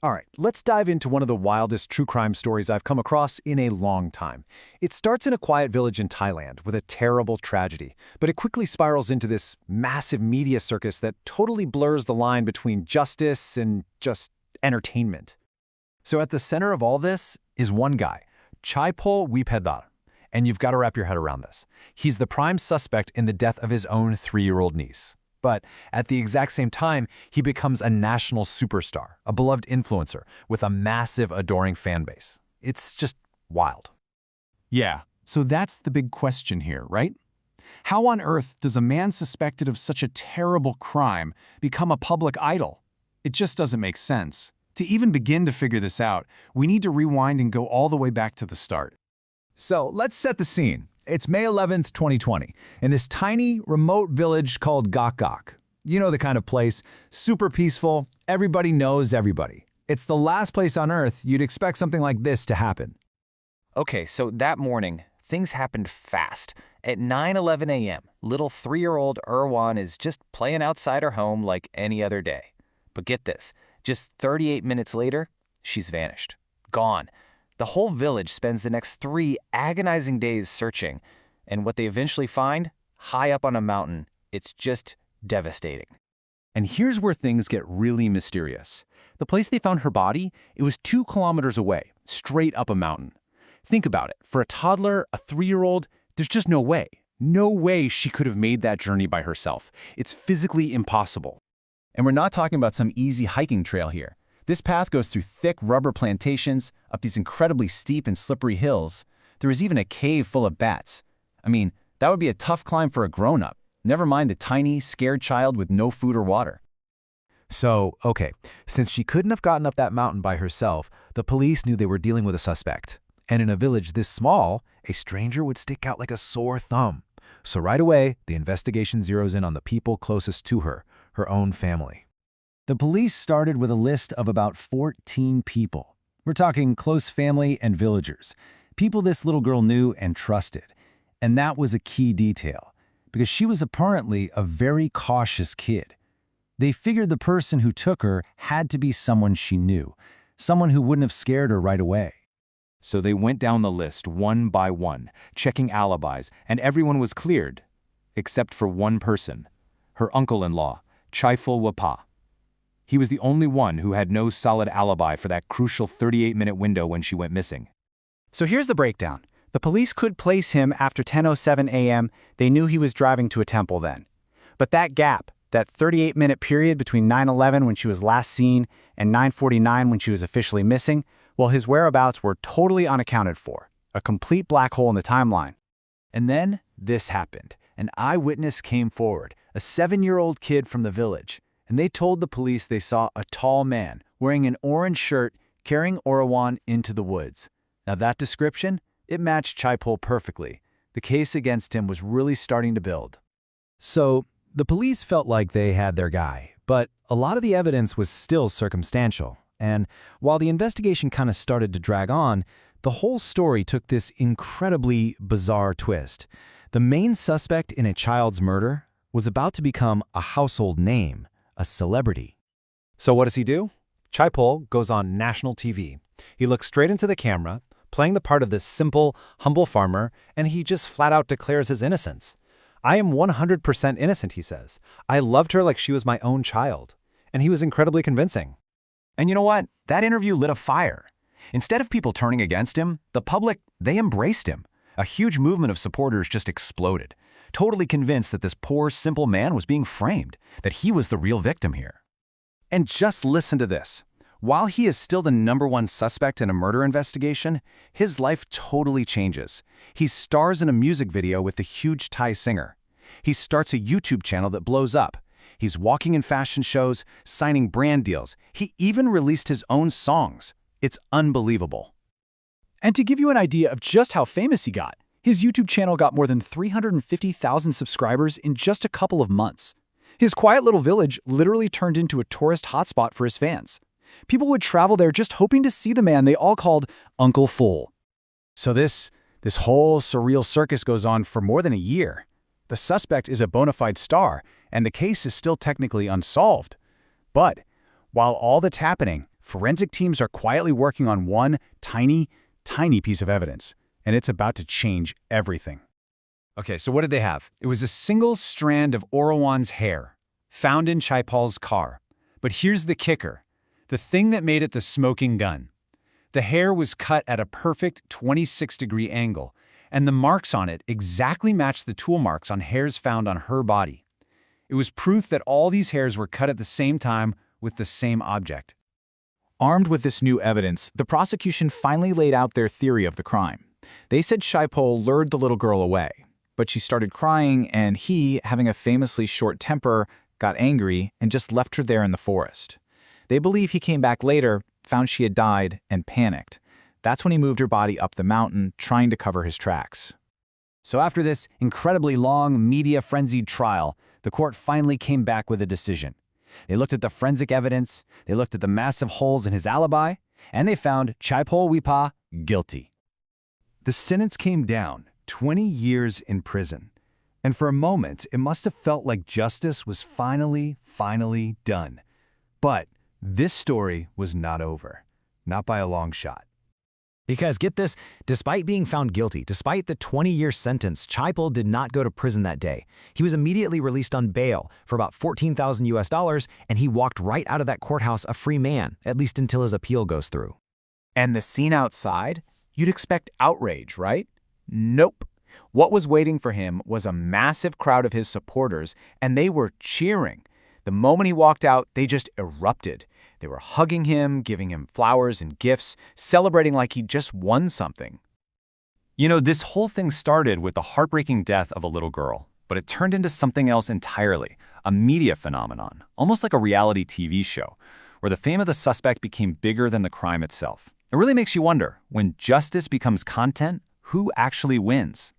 All right, let's dive into one of the wildest true crime stories I've come across in a long time. It starts in a quiet village in Thailand with a terrible tragedy, but it quickly spirals into this massive media circus that totally blurs the line between justice and just entertainment. So at the center of all this is one guy, Chaipol Wipedar. And you've got to wrap your head around this. He's the prime suspect in the death of his own 3-year-old niece. But at the exact same time, he becomes a national superstar, a beloved influencer with a massive, adoring fan base. It's just wild. Yeah, so that's the big question here, right? How on earth does a man suspected of such a terrible crime become a public idol? It just doesn't make sense. To even begin to figure this out, we need to rewind and go all the way back to the start. So let's set the scene. It's May 11th, 2020, in this tiny, remote village called Gok Gok. You know the kind of place, super peaceful, everybody knows everybody. It's the last place on Earth you'd expect something like this to happen. Okay, so that morning, things happened fast. At 9:11 a.m., little 3-year-old Erwan is just playing outside her home like any other day. But get this, just 38 minutes later, she's vanished. Gone. The whole village spends the next 3 agonizing days searching, and what they eventually find, high up on a mountain, it's just devastating. And here's where things get really mysterious. The place they found her body, it was 2 kilometers away, straight up a mountain. Think about it. For a toddler, a 3-year-old, there's just no way. No way she could have made that journey by herself. It's physically impossible. And we're not talking about some easy hiking trail here. This path goes through thick rubber plantations, up these incredibly steep and slippery hills. There is even a cave full of bats. I mean, that would be a tough climb for a grown-up, never mind the tiny, scared child with no food or water. So, okay, since she couldn't have gotten up that mountain by herself, the police knew they were dealing with a suspect. And in a village this small, a stranger would stick out like a sore thumb. So right away, the investigation zeroes in on the people closest to her own family. The police started with a list of about 14 people. We're talking close family and villagers, people this little girl knew and trusted. And that was a key detail, because she was apparently a very cautious kid. They figured the person who took her had to be someone she knew, someone who wouldn't have scared her right away. So they went down the list one by one, checking alibis, and everyone was cleared, except for one person, her uncle-in-law, Chaipol Wapa. He was the only one who had no solid alibi for that crucial 38-minute window when she went missing. So here's the breakdown. The police could place him after 10:07 a.m. They knew he was driving to a temple then. But that gap, that 38-minute period between 9:11 when she was last seen and 9:49 when she was officially missing, well, his whereabouts were totally unaccounted for. A complete black hole in the timeline. And then this happened. An eyewitness came forward, a 7-year-old kid from the village. And they told the police they saw a tall man wearing an orange shirt carrying Erwan into the woods. Now that description, it matched Chaipol perfectly. The case against him was really starting to build. So the police felt like they had their guy, but a lot of the evidence was still circumstantial. And while the investigation kind of started to drag on, the whole story took this incredibly bizarre twist. The main suspect in a child's murder was about to become a household name, a celebrity. So what does he do? Chaipol goes on national TV. He looks straight into the camera, playing the part of this simple, humble farmer, and he just flat out declares his innocence. I am 100% innocent, he says. I loved her like she was my own child. And he was incredibly convincing. And you know what? That interview lit a fire. Instead of people turning against him, the public, they embraced him. A huge movement of supporters just exploded, totally convinced that this poor, simple man was being framed, that he was the real victim here. And just listen to this. While he is still the #1 suspect in a murder investigation, his life totally changes. He stars in a music video with the huge Thai singer. He starts a YouTube channel that blows up. He's walking in fashion shows, signing brand deals. He even released his own songs. It's unbelievable. And to give you an idea of just how famous he got, his YouTube channel got more than 350,000 subscribers in just a couple of months. His quiet little village literally turned into a tourist hotspot for his fans. People would travel there just hoping to see the man they all called Uncle Full. So this whole surreal circus goes on for more than a year. The suspect is a bona fide star, and the case is still technically unsolved. But while all that's happening, forensic teams are quietly working on one tiny piece of evidence, and it's about to change everything. Okay, so what did they have? It was a single strand of Orawan's hair, found in Chaipal's car. But here's the kicker, the thing that made it the smoking gun. The hair was cut at a perfect 26-degree angle, and the marks on it exactly matched the tool marks on hairs found on her body. It was proof that all these hairs were cut at the same time with the same object. Armed with this new evidence, the prosecution finally laid out their theory of the crime. They said Chaipal lured the little girl away, but she started crying and he, having a famously short temper, got angry and just left her there in the forest. They believe he came back later, found she had died, and panicked. That's when he moved her body up the mountain, trying to cover his tracks. So after this incredibly long, media-frenzied trial, the court finally came back with a decision. They looked at the forensic evidence, they looked at the massive holes in his alibi, and they found Chaipal Wipa guilty. The sentence came down, 20 years in prison. And for a moment, it must have felt like justice was finally done. But this story was not over. Not by a long shot. Because get this, despite being found guilty, despite the 20-year sentence, Chaipal did not go to prison that day. He was immediately released on bail for about $14,000, and he walked right out of that courthouse a free man, at least until his appeal goes through. And the scene outside? You'd expect outrage, right? Nope. What was waiting for him was a massive crowd of his supporters, and they were cheering. The moment he walked out, they just erupted. They were hugging him, giving him flowers and gifts, celebrating like he'd just won something. You know, this whole thing started with the heartbreaking death of a little girl, but it turned into something else entirely, a media phenomenon, almost like a reality TV show, where the fame of the suspect became bigger than the crime itself. It really makes you wonder, when justice becomes content, who actually wins?